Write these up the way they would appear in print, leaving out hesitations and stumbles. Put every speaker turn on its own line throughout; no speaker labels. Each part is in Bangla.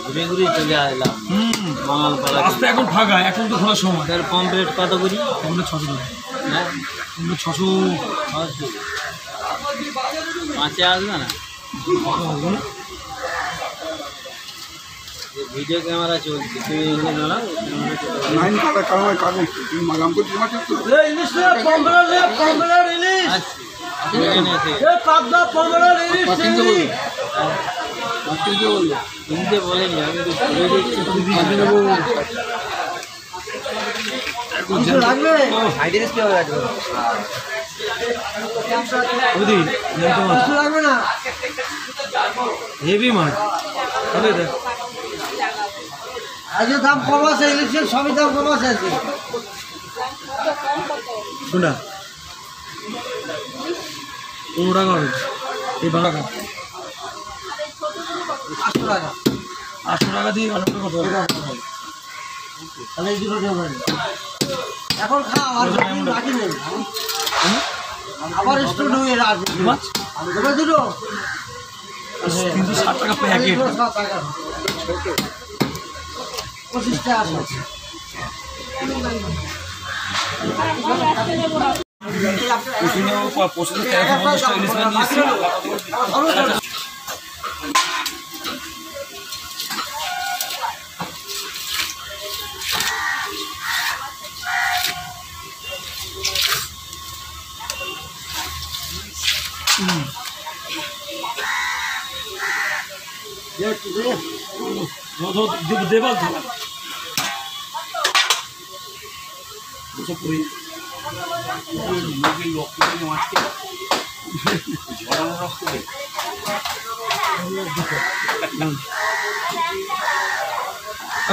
ঘুরে ঘুরে চলে আসলাম বাঙালপাড়া। রাস্তা এখন ফাঁকা, এখন তো খোলার সময়। তার কমপ্লিট কত করি? কমপ্লিট 600 টাকা। হ্যাঁ কমপ্লিট 600। পাঁচে আসবে না? ভিডিও ক্যামেরা চলছে, তুমি এনে দাঁড়াও। হিন্দি বলেনি, আমি তো হেভি মাছ।
আজকে দাম কম আছে, ইলিশের সবই দাম কম আছে।
কোনটা 15 টাকা হবে এই বাংলা।
800 টাকা।
800 টাকা দিয়ে কত
তাহলে এই দুটো দেবেন এখন খাও, আর বাকি নেই। আবার স্টুড হয়ে আসবে মাছ দেবে দুটো
360 টাকা প্যাকেট।
25 টাকা আছে।
দেবাল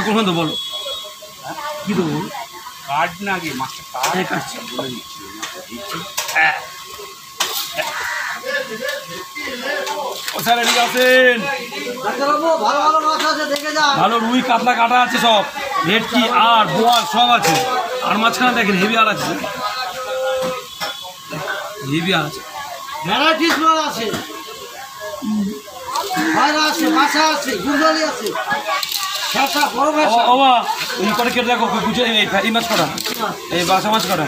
কোনখান তো বলো কি দেবো? কার্ড না আগে মাছটা কাটছি বলে দিচ্ছি। ভালো রুই কাতলা কাটা আছে, সব ভেটকি আর বোয়াল সব আছে। আর মাঝখানে দেখেন হেভি আর আছে, হেভি আর আছে,
ভ্যারাইটিস মাছ আছে, ভাইরা আছে, বাসা আছে, গুড়ালি আছে, বড় ব্যবসা।
ওই করে কেটে দেখো বুঝে এই মাছ কটা, এই বাসা মাছ কটা।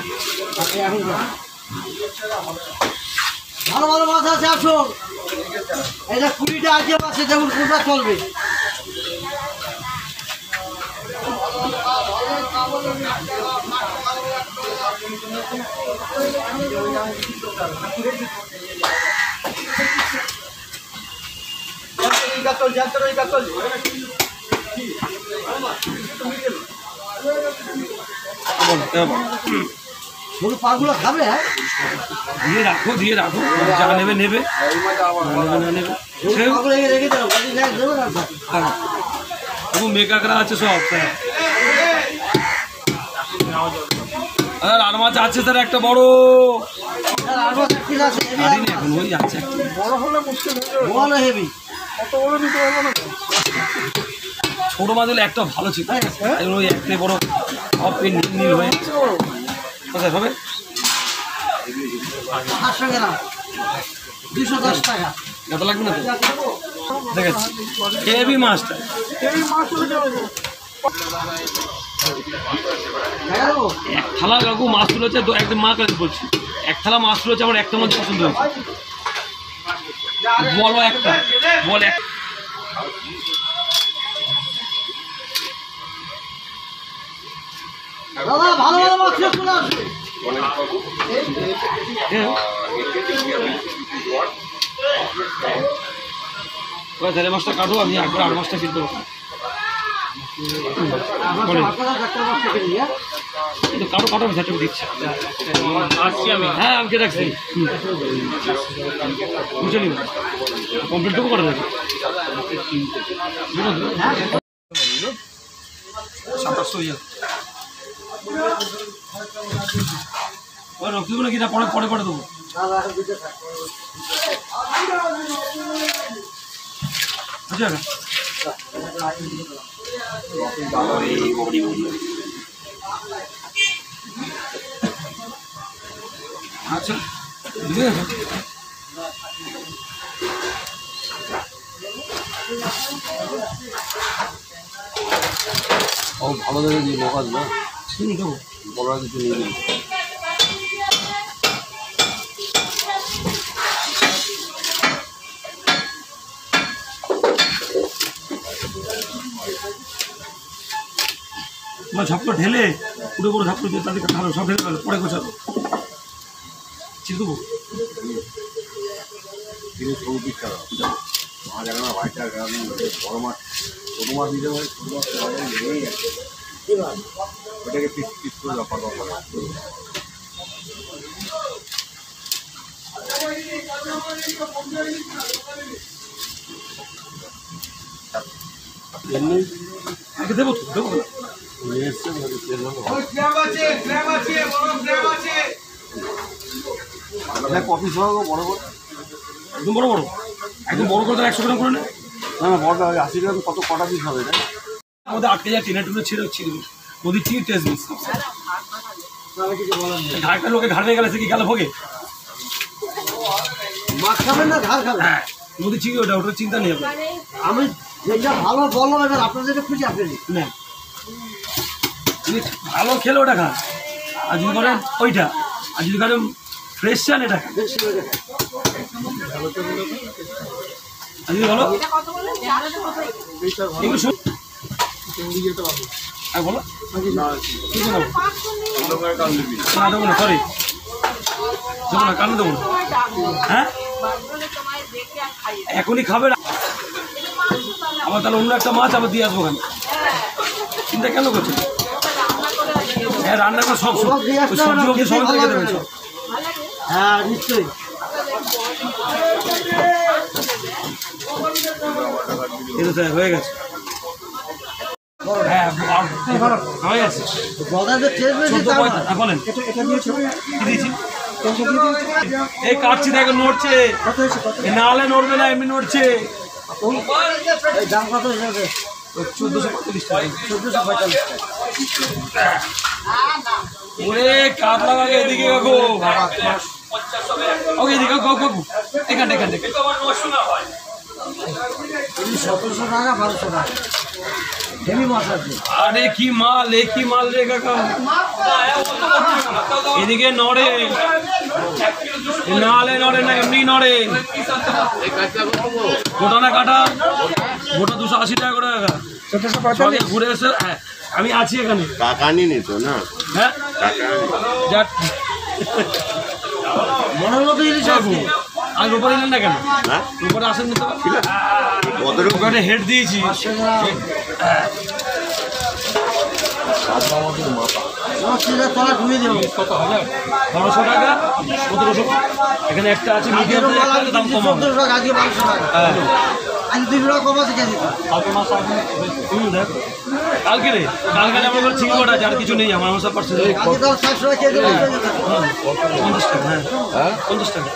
ভালো ভালো মাছ আছে, আসুন। এটা 20টা আইটেম আছে, যেমন কোনটা চলবে। পাগুলো খাবে, হ্যাঁ
দিয়ে রাখো যা নেবে নেবে। মেকাকরা আছে সব। আর মাছ আছে স্যার একটা বড়, এখন ওই আছে ছোট মাছ হলে একটা ভালো ছিল, ওই একটাই বড় সব নীল হয়ে কোথায় হবে।
500 গ্রাম 210 টাকা।
এত লাগবে না তো, দেখেছি হেভি মাছটা। এক থালা কাকু মাছ তুলেছে, একদম মা কাছে বলছি, এক থালা মাছ তুলেছে, আমার একটা মাছ পছন্দ হয়েছে। বলো একটা, বল এক।
দাদা ভালো ভালো মাছ চলে আসবে।
তাহলে মাছটা কাটো, আমি একবার আর মাছটা কিনতে পারবো। কাটো কাটো আমি দিচ্ছি। আসছি আমি, হ্যাঁ আমি কে রাখছি, বুঝে নিব কমপ্লিটটুকু করে দেবে। 2700 হয়ে যাবে। রক্ত গুলো কিনা পরে পরে পরে দেবো। বুঝে গেল? আচ্ছা ঠিক আছে।
ও ভালো দেখে দিয়ে লোক আসবে,
শুনি দেবো
বড় কিছু নিয়ে নেই।
ঝাপটা ঢেলে পুরো পুরো ঝাপটা দিয়ে তাদেরকে ভালো সব ঢেলে ভালো পরে গোছাবো। চিল দেবো
তিনি সবু পিঠা মাছ এখন ভাইটা বড় মাছ, ছোটো মাছ দিতে পারে, ছোটো মাছ নেই ওটাকে পিস পিস করে ব্যাপার
আগে দেবো তো দেবো
কফি সহ বড় বড়
একদম বড় বড়, একদম বড় করে 100 গ্রাম করে নেয়।
না না বড়টা 80 গ্রাম কত কটা পিস হবে এটা?
আমাদের 8 কেজি টেনে টুনে ছিল নদীর চিংড়ি টেস্ট মিস ঘাটটা লোকে ঘাট হয়ে গেলে সে কি গেলে ভোগে
মাছ খাবেন না ঝাল খাবেন?
হ্যাঁ নদীর চিংড়ি ওটা ওটার চিন্তা নেই আপনার।
আমি যেটা ভালো বললাম এবার আপনার যেটা খুঁজে আপনি
না ভালো খেলে ওটা খান, আর যদি করেন ওইটা, আর যদি করেন ফ্রেশ চান এটা খান। আর যদি বলো এগুলো শুন আর বলো না দেবো না, সরি দেবো না, কানে দেবো না। হ্যাঁ এখনই খাবে না, আবার তাহলে অন্য একটা মাছ আবার দিয়ে আসবো কেন, চিন্তা কেন করছো? হ্যাঁ রান্না করে সব সবজি সবজি সব রেখে দেবেন সব।
হ্যাঁ নিশ্চয়ই।
এটা স্যার হয়ে গেছে, হ্যাঁ হয়ে গেছে। বলেন কি দিয়েছি? এই কাটছি দেখো নড়ছে, না হলে নড়বে না, এমনি নড়ছে।
দাম কত হিসাবে?
1445 টাকা।
1445
ওরে কাতলা লাগে এদিকে কাকু, ওকে এদিকে কাকু এখান এখান থেকে
1700 টাকা 1200 টাকা হেভি মাছ আছে।
আরে কি মাল, এ কি মাল রে কাকা, এদিকে নড়ে, নালে নড়ে না, এমনি নড়ে। গোটা না কাটা, গোটা 280 টাকা করে কাকা। 1445 ঘুরে এসে, হ্যাঁ আমি আছি এখানে।
টাকা নিয়ে নিত না,
হ্যাঁ যাক
মনের মতো ইলিশ আছে।
আর উপরে নিলেন না কেন?
হ্যাঁ
উপরে আসেন নিতে
কত
ওখানে হেড দিয়েছি।
তলা ঘুমিয়ে দেবো।
1200 টাকা 1700। এখানে একটা আছে মিডিয়াম দাম কম।
1400 টাকা আজকে 1200 টাকা।
হ্যাঁ
আজ 200 টাকা কম আছে কেন?
কালকে রে, কালকে আমরা বলছি চিংড়ি আছে, আর কিছু নেই আমার সব পার্সেন্ট।
আজকে তো 700 টাকা কেজি মাছ হয়ে যেত।
50 টাকা, হ্যাঁ 50 টাকা।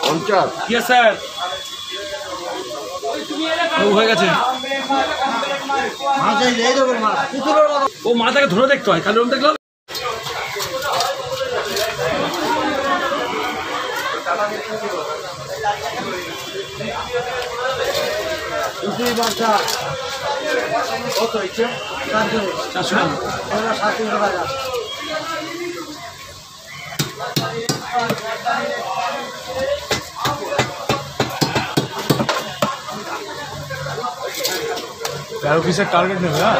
50
ইয়েস স্যার, হয়ে গেছে।
মাছ এই দেবো মাছ পুকুরের মতো।
ও মাথাকে ধরে দেখতে হয়, কালকে দেখলাম।
পুকুরি বাচ্চা কত হয়েছে?
400 টাকা।
700 টাকা।
তেরো পিসের টার্গেট নেবে। হ্যাঁ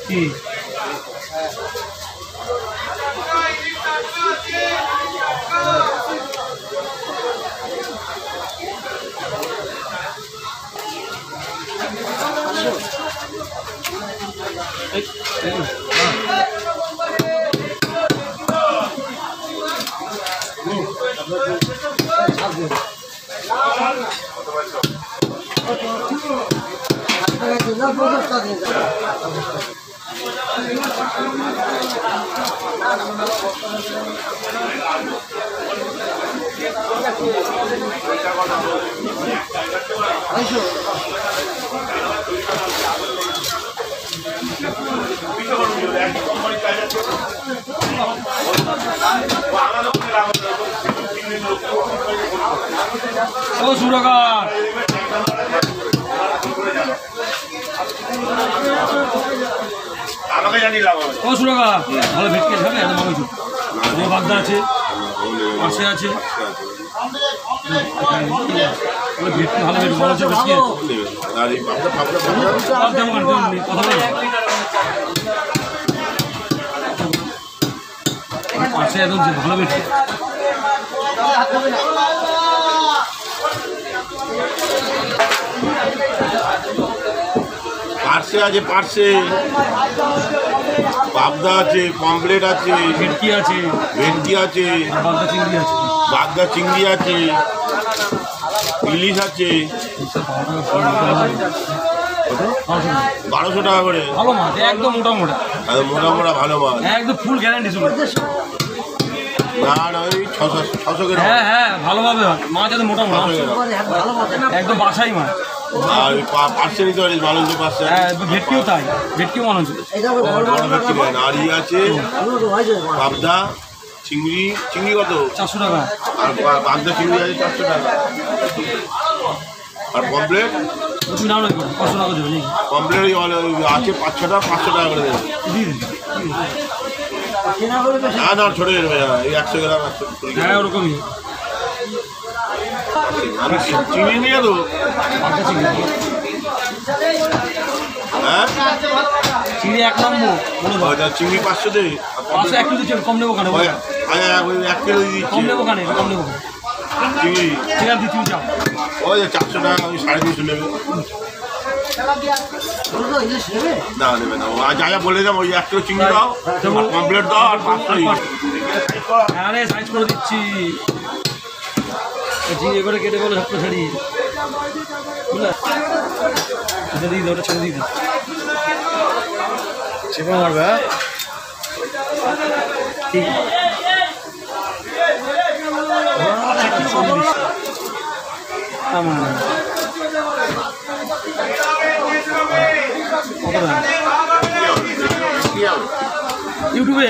কি ও সুরকার ও সুরকার ভালো ভেটকে খাবে এত মাংস বাগদা আছে পাশে আছে ভেটকে ভালো ভেটকে ভালো হচ্ছে ভেটকে কথা বলে পাশে একদম ভালো ভেটকে
পার্সে আছে, পার্সে পাবদা আছে, পমপ্লেট আছে,
ভেটকি আছে,
ভেটকি আছে,
বাগদা চিংড়ি আছে,
বাগদা চিংড়ি আছে, ইলিশ আছে। 1200 টাকা করে।
ভালো মাছ একদম মোটা মোটা,
মোটা মোটা ভালো মাছ
একদম ফুল গ্যারান্টি ছিল।
না না ওই 600 করে।
হ্যাঁ হ্যাঁ ভালোভাবে হয় মাছ, একদম মোটা মোটা একদম বাসাই মাছ।
আর পার্সে নিতে পারিস মালঞ্চ পার্সে।
হ্যাঁ ভেটকিও তাই, ভেটকিও মালঞ্চ।
বড় ভেটকি নেন। আর ই আছে পাবদা চিংড়ি, চিংড়ি কত?
400 টাকা।
আর পাবদা চিংড়ি আছে 400 টাকা। আর পমপ্লেট
তুমি নাও না 500 টাকা দেবে।
পমপ্লেট আছে 5-6টা, 500 টাকা করে দেবে। না না ছোটো দেবে, এই 100 গ্রাম 120 গ্রাম।
হ্যাঁ ওরকমই।
আমি চিংড়ি নিয়ে দেবো। হ্যাঁ
চিংড়ি 1 নম্বর
চিংড়ি 500 দে।
500 1 কিলো কম নেবো কেন?
1 কিলো দিয়ে
কম নেবো কেন? কম নেবো
চিংড়ি।
ঠিক আছে তুমি যাও।
ওই 400 টাকা, ওই 350 নেবে। না নেবে না, যা যা বলে যাবো। ওই 1 কিলো চিংড়ি দাও, কমপ্লেট দাও, আর 500।
আরে সাইজ করে দিচ্ছি, ঝিঙে করে কেটে বলে সবটা ছাড়িয়ে দিয়ে দিই, ওটা ছেড়ে দিয়ে দিই। চেপা মারবে ঠিক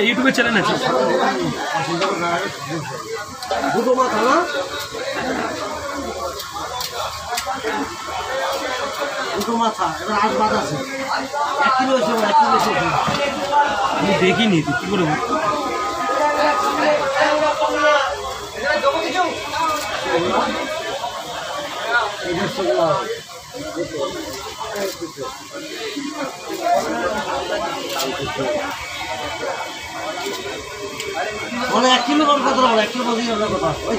ইউটিউবে চ্যানেল আছে।
দুটো মাথা না, দুটো মাথা, এবার আজ বাদ আছে 1 কিলো এসে 1 কিলো এসে।
আমি দেখিনি তো কী করে
মানে 1 কিলো কম কত বলো? 1 কিলো বলছি কথা। ওই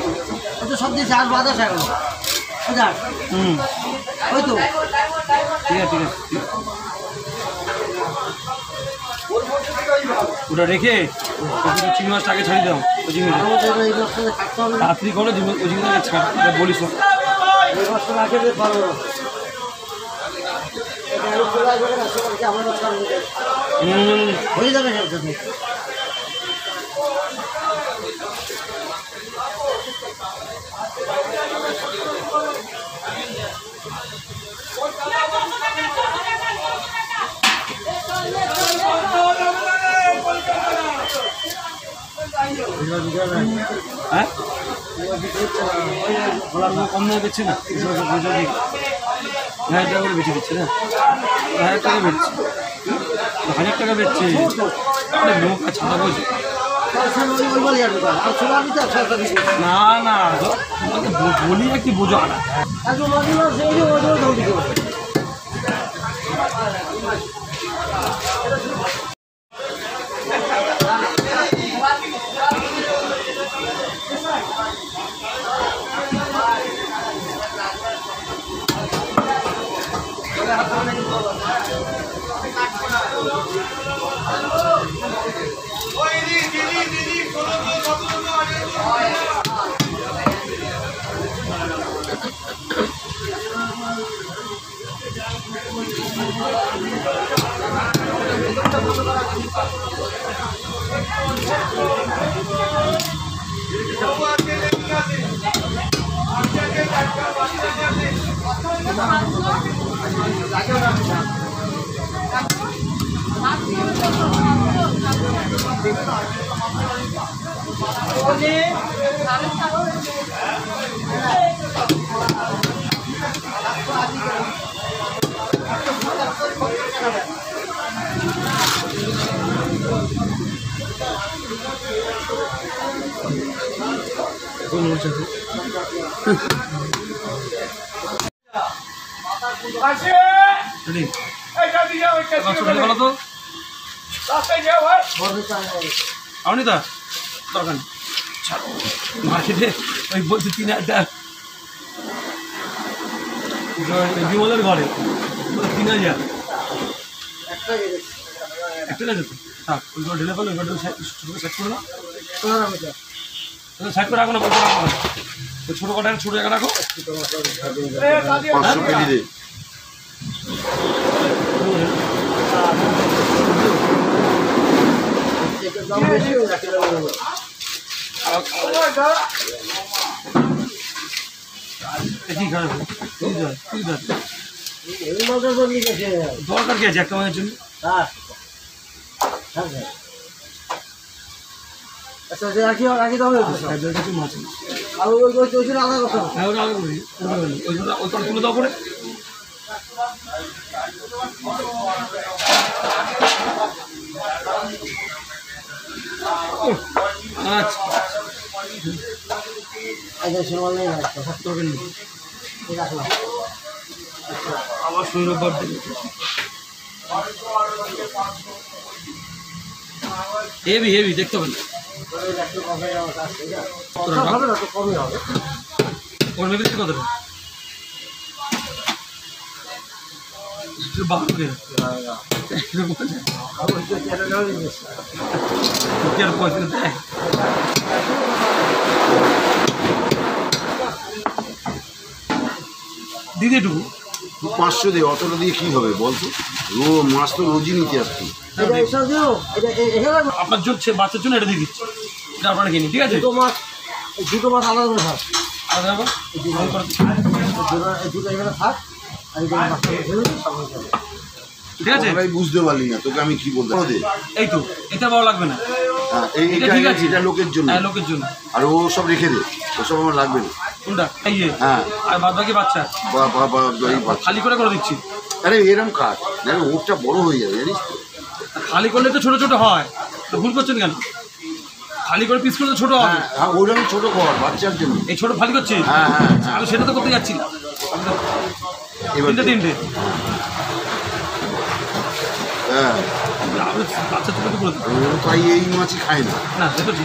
তো সব দিয়েছে, আজ বাদ আছে এখন। ওই তো
ঠিক আছে ঠিক আছে। ওটা রেখে চিংড়ি মাছটা আগে ছাড়িয়ে দাও। ওই চিংড়িটা তাড়াতাড়ি করো, ওই চিংড়িটা ছাড় বলিস।
হয়ে যাবে।
হ্যাঁ কম দামে বেচছে না, 1000 টাকা করে বেচে দিচ্ছে না, 1000 টাকা বেচছে, 1000 টাকা বেচছে। নৌকা ছাড়া বলছে না না, বলি একটি বোঝো না। অনিতা দরকার মার্কেটে ওই বলছে 3000 বিমলের ঘরে 3000 একটা না যেত থাক ওই ঘর ঢেলে ফেলো ওই ঘরটা সেট করে না সাইড করে রাখো না বলতে রাখো ওই ছোটো কটা ছোটো জায়গা রাখো
500 কেজি দে
দরকার কি আছে একটা মায়ের জন্য
আচ্ছা রাখি রাখি দাও
মাছ
আর ওই আলাদা কথা
হ্যাঁ ওটা আগে করি ওই করে তুলে দাও করে আচ্ছা আমার সৌরভ হেভি হেভি দেখতে হবে না ওর মেয়ে কতটা বাড়বে পয়সা দেয় দিদি টুকু
500 দে অতটা দিয়ে কি হবে বলতো মাছ তো রোজই নিতে আসছি
আপনার জন্য বাচ্চার জন্য এটা দিয়ে দিচ্ছি এটা আপনারা কিনি ঠিক আছে
দুটো মাছ আলাদা করে থাক
আলাদা
দুটো এখানে থাক
ঠিক আছে
ভাই বুঝতে পারলি না তোকে আমি কি বলতে দে
এই তো এটা ভালো লাগবে না
হ্যাঁ এইটা ঠিক আছে এটা লোকের জন্য
হ্যাঁ লোকের জন্য
আর ও সব রেখে দে ওসব আমার লাগবে না
কোনটা এই
হ্যাঁ
আর বাদ বাকি বাচ্চা খালি করে দিচ্ছি
আরে এরকম কাজ দেখো ওটা বড় হয়ে যাবে জানিস তো
খালি করলে তো ছোট ছোট হয় তো ভুল করছেন কেন খালি করে পিস করলে তো ছোট হবে
হ্যাঁ ওরকম ছোট কর বাচ্চার জন্য
এই ছোট ফালি করছি
হ্যাঁ হ্যাঁ
আমি সেটা তো করতে যাচ্ছি না তিনটে
হ্যাঁ
বাচ্চা ছোট তো করে
তাই এই মাছই খায় না
না দেখছি